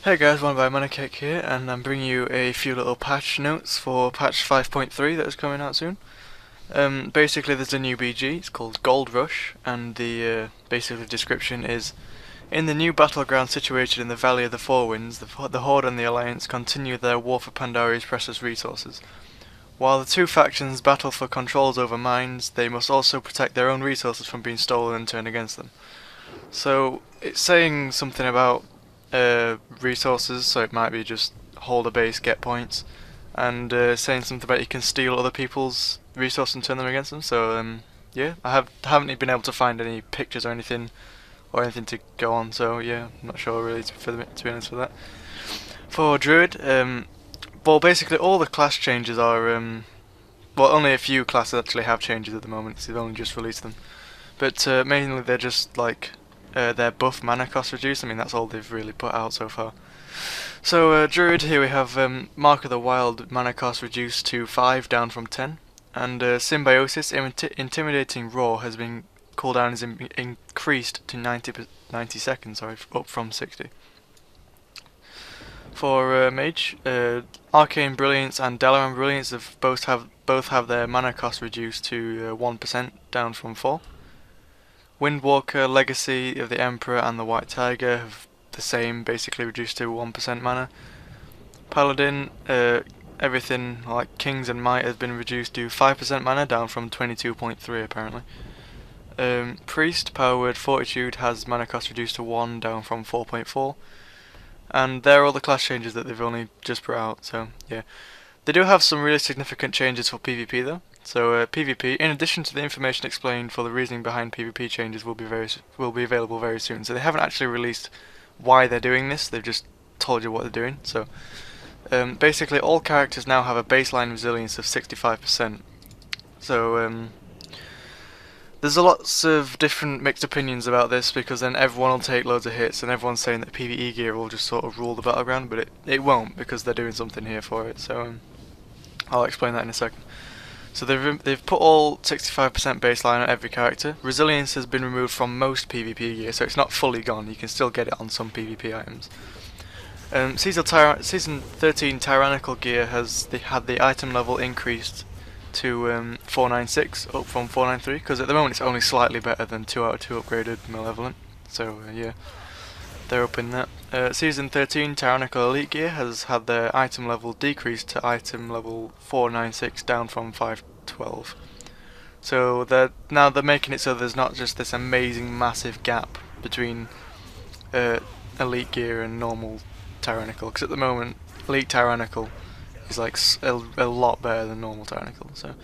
Hey guys, One by Manacake here, and I'm bringing you a few little patch notes for patch 5.3 that is coming out soon. Basically there's a new BG, it's called Gold Rush, and the basically description is: in the new battleground situated in the Valley of the Four Winds, the Horde and the Alliance continue their war for Pandaria's precious resources. While the two factions battle for controls over mines, they must also protect their own resources from being stolen and turned against them. So it's saying something about resources, so it might be just hold a base, get points, and saying something about you can steal other people's resources and turn them against them. So yeah, haven't been able to find any pictures or anything to go on. So yeah, I'm not sure really to be honest with that. For Druid, well basically all the class changes are well, only a few classes actually have changes at the moment, so they've only just released them. But mainly they're just like their buff mana cost reduced. I mean, that's all they've really put out so far. So Druid, here we have Mark of the Wild mana cost reduced to 5, down from 10. And Symbiosis, Intimidating Roar, has been cooldown is increased to 90 seconds, sorry, up from 60. For Mage, Arcane Brilliance and Dalaran Brilliance have both have their mana cost reduced to 1%, down from 4. Windwalker, Legacy of the Emperor, and the White Tiger have the same, basically reduced to 1% mana. Paladin, everything like Kings and Might has been reduced to 5% mana, down from 22.3 apparently. Priest, Power Word Fortitude, has mana cost reduced to 1, down from 4.4. And there are all the class changes that they've only just put out, so yeah. They do have some really significant changes for PvP though. So PvP, in addition to the information explained for the reasoning behind PvP changes, will be available very soon. So they haven't actually released why they're doing this; they've just told you what they're doing. So basically, all characters now have a baseline resilience of 65%. So there's lots of different mixed opinions about this, because then everyone will take loads of hits, and everyone's saying that PvE gear will just sort of rule the battleground, but it won't, because they're doing something here for it. So I'll explain that in a second. So they've put all 65% baseline on every character. Resilience has been removed from most PvP gear, so it's not fully gone. You can still get it on some PvP items. Season 13 Tyrannical gear has had the item level increased to 496, up from 493, because at the moment it's only slightly better than 2 out of 2 upgraded Malevolent. So yeah, they're up in that. Season 13 Tyrannical Elite gear has had their item level decreased to item level 496, down from 512. So they're making it so there's not just this amazing massive gap between Elite gear and normal Tyrannical, because at the moment Elite Tyrannical is like a lot better than normal Tyrannical. So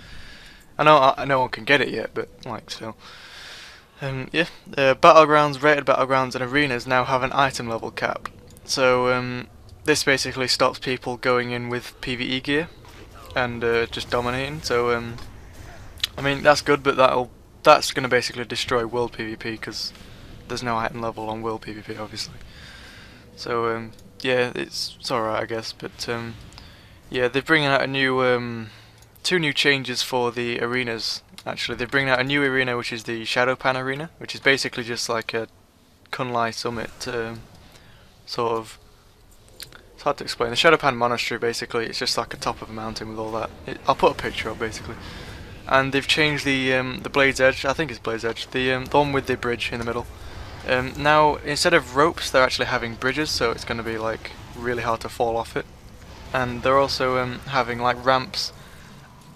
I know no one can get it yet, but like still. Yeah, battlegrounds, rated battlegrounds, and arenas now have an item level cap. So this basically stops people going in with PvE gear and just dominating. So I mean that's good, but that's going to basically destroy world PvP, because there's no item level on world PvP obviously. So yeah, it's alright I guess, but yeah, they're bringing out a new 2 new changes for the arenas. Actually, they're bringing out a new arena, which is the Shadowpan arena, which is basically just like a Kunlai Summit sort of. It's hard to explain. The Shadowpan Monastery, basically, it's just like a top of a mountain with all that. I'll put a picture up, basically. And they've changed the Blade's Edge. I think it's Blade's Edge. The one with the bridge in the middle. Now, instead of ropes, they're actually having bridges, so it's going to be like really hard to fall off it. And they're also having like ramps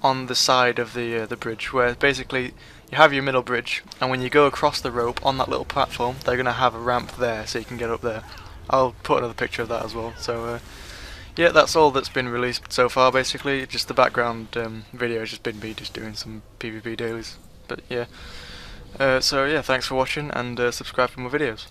on the side of the bridge, where basically you have your middle bridge, and when you go across the rope on that little platform, they're going to have a ramp there so you can get up there. I'll put another picture of that as well. So yeah, that's all that's been released so far basically. Just the background video has just been me just doing some PvP dailies. But yeah, so yeah, thanks for watching, and subscribe for more videos.